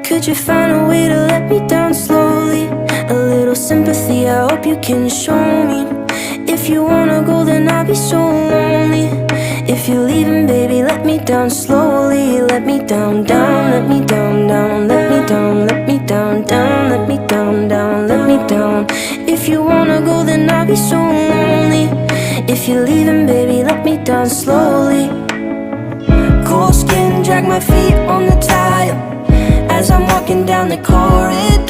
Could you find a way to let me down slowly? A little sympathy, I hope you can show me. If you wanna go, then I'll be so lonely. If you're leaving, baby, let me down slowly. Let me down, down, let me down, down. Let me down, let me down, down. Let me down, down, let me down. If you wanna go, then I'll be so lonely. If you're leaving, baby, let me down slowly. Cold skin, drag my feet on the tile as I'm walking down the corridor.